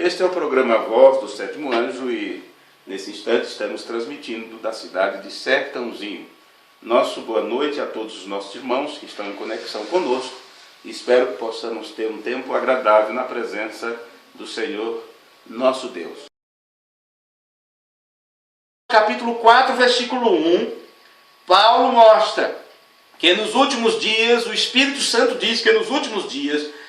Este é o programa Voz do Sétimo Anjo e, nesse instante, estamos transmitindo da cidade de Sertãozinho. Nosso boa noite a todos os nossos irmãos que estão em conexão conosco. Espero que possamos ter um tempo agradável na presença do Senhor, nosso Deus. Capítulo 4, versículo 1, Paulo mostra que nos últimos dias, o Espírito Santo diz que nos últimos dias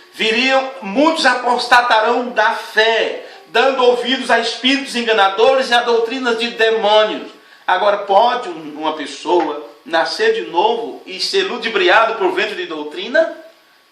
muitos apostatarão da fé, dando ouvidos a espíritos enganadores e a doutrinas de demônios. Agora, pode uma pessoa nascer de novo e ser ludibriado por vento de doutrina?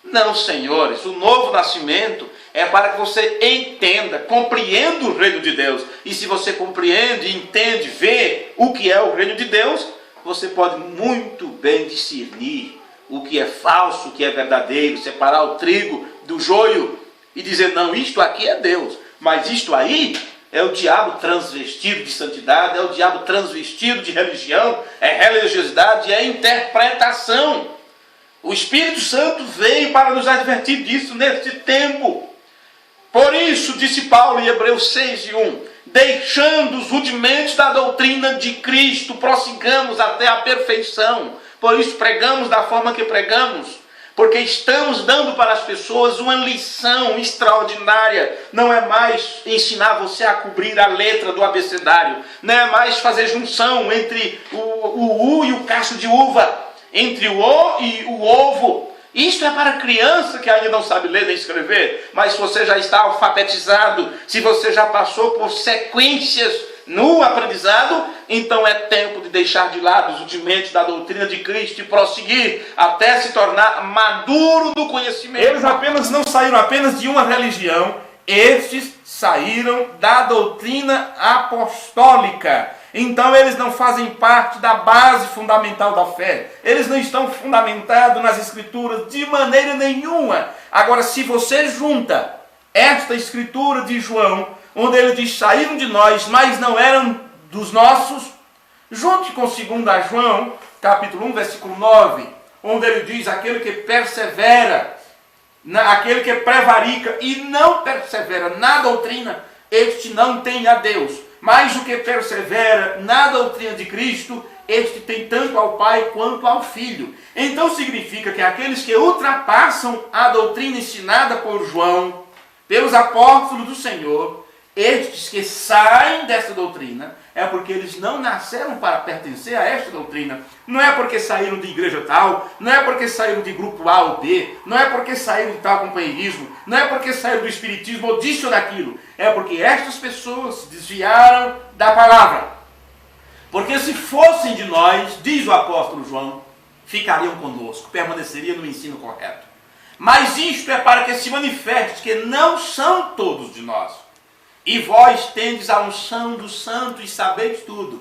Não, senhores. O novo nascimento é para que você entenda, compreenda o reino de Deus. E se você compreende, entende, vê o que é o reino de Deus, você pode muito bem discernir o que é falso, o que é verdadeiro, separar o trigo do joio e dizer, não, isto aqui é Deus, mas isto aí é o diabo transvestido de santidade, é o diabo transvestido de religião, é religiosidade, é interpretação. O Espírito Santo veio para nos advertir disso neste tempo. Por isso, disse Paulo em Hebreus 6:1, deixando os rudimentos da doutrina de Cristo, prossigamos até a perfeição. Por isso pregamos da forma que pregamos, porque estamos dando para as pessoas uma lição extraordinária. Não é mais ensinar você a cobrir a letra do abecedário, não é mais fazer junção entre o U e o cacho de uva, entre o O e o ovo. Isto é para criança que ainda não sabe ler nem escrever, mas se você já está alfabetizado, se você já passou por sequências no aprendizado, então é tempo de deixar de lado os rudimentos da doutrina de Cristo e prosseguir até se tornar maduro do conhecimento. Eles não saíram apenas de uma religião, estes saíram da doutrina apostólica. Então eles não fazem parte da base fundamental da fé. Eles não estão fundamentados nas escrituras de maneira nenhuma. Agora, se você junta esta escritura de João, onde ele diz, saíram de nós, mas não eram dos nossos, junte com 2 João, capítulo 1, versículo 9, onde ele diz, aquele que persevera, aquele que prevarica e não persevera na doutrina, este não tem a Deus. Mas o que persevera na doutrina de Cristo, este tem tanto ao Pai quanto ao Filho. Então significa que aqueles que ultrapassam a doutrina ensinada por João, pelos apóstolos do Senhor, estes que saem dessa doutrina, é porque eles não nasceram para pertencer a esta doutrina. Não é porque saíram de igreja tal, não é porque saíram de grupo A ou B, não é porque saíram de tal companheirismo, não é porque saíram do espiritismo ou disso ou daquilo. É porque estas pessoas se desviaram da palavra. Porque se fossem de nós, diz o apóstolo João, ficariam conosco, permaneceriam no ensino correto. Mas isto é para que se manifeste que não são todos de nós. E vós tendes a unção do santo e sabeis tudo.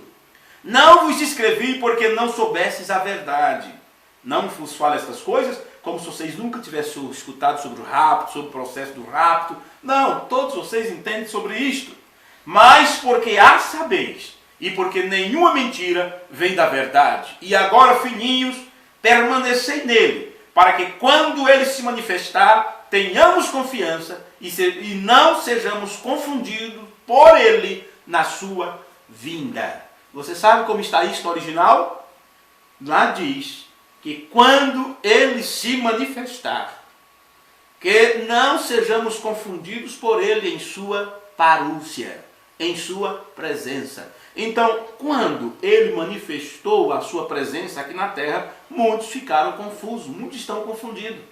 Não vos escrevi porque não soubesses a verdade. Não vos falo estas coisas como se vocês nunca tivessem escutado sobre o rapto, sobre o processo do rapto. Não, todos vocês entendem sobre isto. Mas porque a sabeis, e porque nenhuma mentira vem da verdade. E agora, filhinhos, permanecei nele, para que quando ele se manifestar, tenhamos confiança e não sejamos confundidos por ele na sua vinda. Você sabe como está isto no original? Lá diz que quando ele se manifestar, que não sejamos confundidos por ele em sua parúcia, em sua presença. Então, quando ele manifestou a sua presença aqui na terra, muitos ficaram confusos, muitos estão confundidos.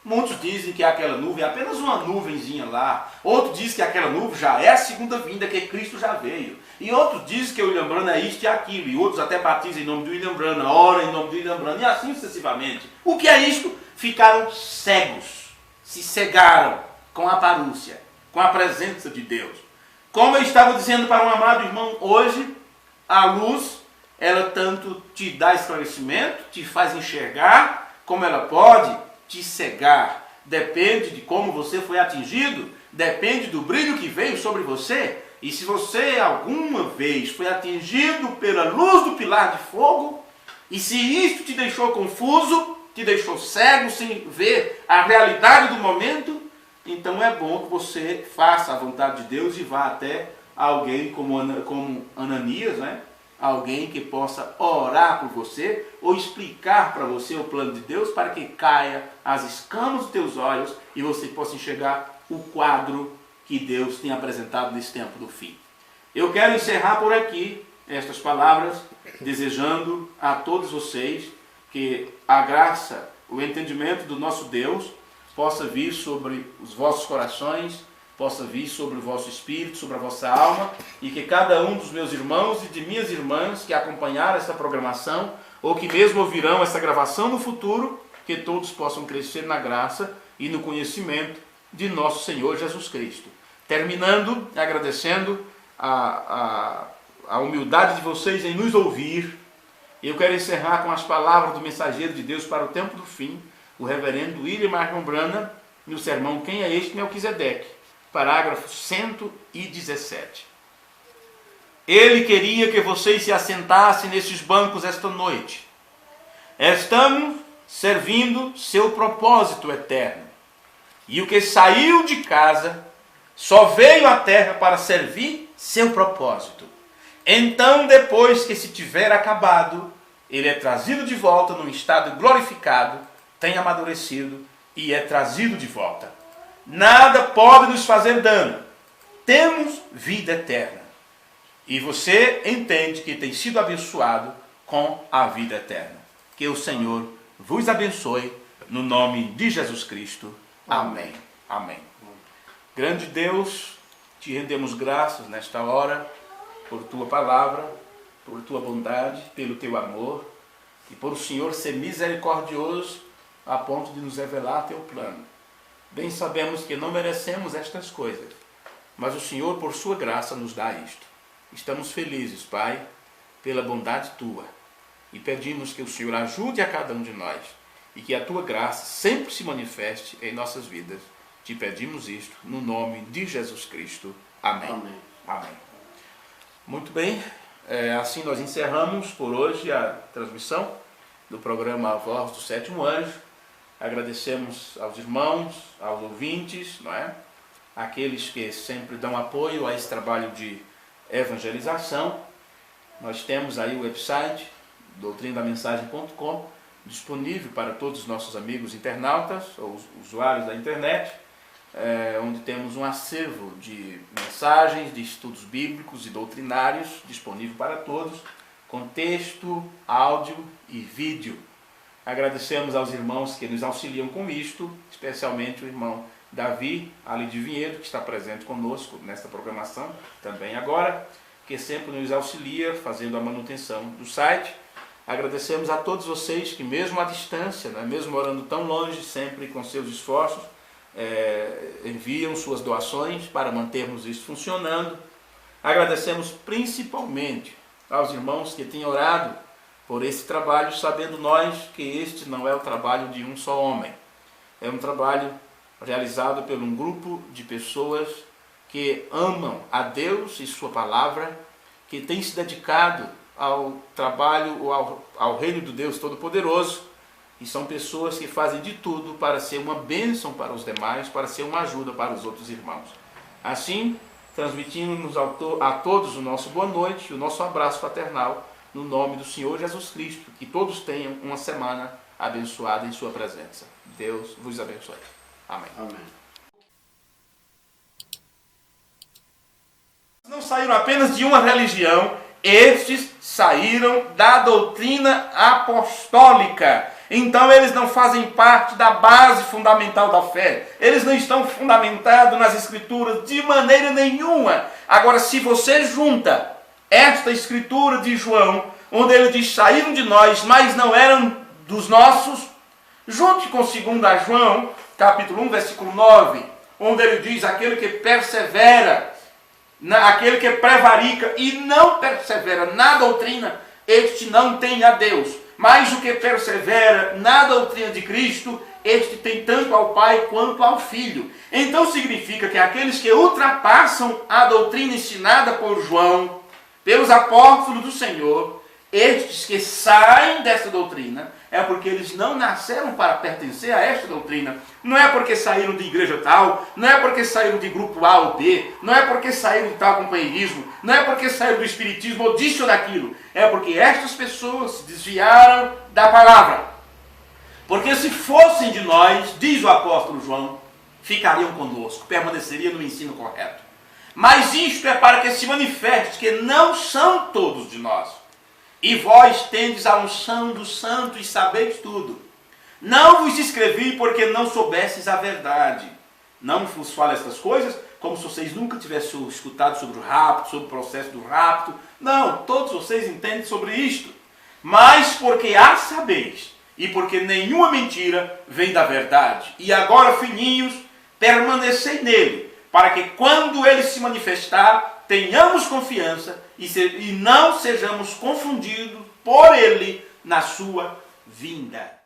Muitos dizem que aquela nuvem é apenas uma nuvenzinha lá. Outros dizem que aquela nuvem já é a segunda vinda, que Cristo já veio. E outros dizem que o William Branham é isto e aquilo. E outros até batizam em nome do William Branham, oram em nome do William Branham, e assim sucessivamente. O que é isto? Ficaram cegos. Se cegaram com a parúcia, com a presença de Deus. Como eu estava dizendo para um amado irmão hoje, a luz, ela tanto te dá esclarecimento, te faz enxergar, como ela pode te cegar. Depende de como você foi atingido, depende do brilho que veio sobre você. E se você alguma vez foi atingido pela luz do pilar de fogo, e se isto te deixou confuso, te deixou cego sem ver a realidade do momento, então é bom que você faça a vontade de Deus e vá até alguém como Ananias, né? Alguém que possa orar por você ou explicar para você o plano de Deus para que caia as escamas dos teus olhos e você possa enxergar o quadro que Deus tem apresentado nesse tempo do fim. Eu quero encerrar por aqui estas palavras, desejando a todos vocês que a graça, o entendimento do nosso Deus possa vir sobre os vossos corações, possa vir sobre o vosso espírito, sobre a vossa alma, e que cada um dos meus irmãos e de minhas irmãs que acompanharam essa programação, ou que mesmo ouvirão essa gravação no futuro, que todos possam crescer na graça e no conhecimento de nosso Senhor Jesus Cristo. Terminando, agradecendo a humildade de vocês em nos ouvir, eu quero encerrar com as palavras do mensageiro de Deus para o tempo do fim, o reverendo William Markham Branham, no sermão Quem é este Melquisedeque, parágrafo 117. Ele queria que vocês se assentassem nesses bancos esta noite. Estamos servindo seu propósito eterno. E o que saiu de casa só veio à terra para servir seu propósito. Então, depois que se tiver acabado, ele é trazido de volta num estado glorificado, tem amadurecido e é trazido de volta. Nada pode nos fazer dano. Temos vida eterna. E você entende que tem sido abençoado com a vida eterna. Que o Senhor vos abençoe no nome de Jesus Cristo. Amém. Amém. Grande Deus, te rendemos graças nesta hora por tua palavra, por tua bondade, pelo teu amor e por o Senhor ser misericordioso a ponto de nos revelar teu plano. Bem sabemos que não merecemos estas coisas, mas o Senhor, por sua graça, nos dá isto. Estamos felizes, Pai, pela bondade tua, e pedimos que o Senhor ajude a cada um de nós, e que a tua graça sempre se manifeste em nossas vidas. Te pedimos isto no nome de Jesus Cristo. Amém. Amém. Amém. Muito bem, assim nós encerramos por hoje a transmissão do programa A Voz do Sétimo Anjo. Agradecemos aos irmãos, aos ouvintes, não é? Aqueles que sempre dão apoio a esse trabalho de evangelização. Nós temos aí o website doutrinadamensagem.com disponível para todos os nossos amigos internautas ou usuários da internet, onde temos um acervo de mensagens, de estudos bíblicos e doutrinários disponível para todos, com texto, áudio e vídeo. Agradecemos aos irmãos que nos auxiliam com isto, especialmente o irmão Davi, ali de Vinhedo, que está presente conosco nesta programação, também agora, que sempre nos auxilia fazendo a manutenção do site. Agradecemos a todos vocês que mesmo à distância, né, mesmo morando tão longe, sempre com seus esforços, enviam suas doações para mantermos isso funcionando. Agradecemos principalmente aos irmãos que têm orado por esse trabalho, sabendo nós que este não é o trabalho de um só homem. É um trabalho realizado por um grupo de pessoas que amam a Deus e sua palavra, que têm se dedicado ao trabalho, ao reino do Deus Todo-Poderoso, e são pessoas que fazem de tudo para ser uma bênção para os demais, para ser uma ajuda para os outros irmãos. Assim, transmitimos a todos o nosso boa noite e o nosso abraço fraternal, no nome do Senhor Jesus Cristo. Que todos tenham uma semana abençoada em sua presença. Deus vos abençoe. Amém. Amém. Não saíram apenas de uma religião, estes saíram da doutrina apostólica. Então eles não fazem parte da base fundamental da fé. Eles não estão fundamentados nas escrituras de maneira nenhuma. Agora, se você junta esta escritura de João, onde ele diz, saíram de nós, mas não eram dos nossos, junte com 2 João, capítulo 1, versículo 9, onde ele diz, aquele que persevera, aquele que prevarica e não persevera na doutrina, este não tem a Deus. Mas o que persevera na doutrina de Cristo, este tem tanto ao Pai quanto ao Filho. Então significa que aqueles que ultrapassam a doutrina ensinada por João, pelos apóstolos do Senhor, estes que saem dessa doutrina, é porque eles não nasceram para pertencer a esta doutrina. Não é porque saíram de igreja tal, não é porque saíram de grupo A ou B, não é porque saíram de tal companheirismo, não é porque saíram do espiritismo ou disso ou daquilo. É porque estas pessoas se desviaram da palavra. Porque se fossem de nós, diz o apóstolo João, ficariam conosco, permaneceriam no ensino correto. Mas isto é para que se manifeste que não são todos de nós. E vós tendes a unção do santo e sabeis tudo. Não vos escrevi porque não soubesses a verdade. Não vos falo estas coisas como se vocês nunca tivessem escutado sobre o rapto, sobre o processo do rapto. Não, todos vocês entendem sobre isto. Mas porque a sabeis, e porque nenhuma mentira vem da verdade. E agora, filhinhos, permanecei nele, para que quando ele se manifestar, tenhamos confiança e não sejamos confundidos por ele na sua vinda.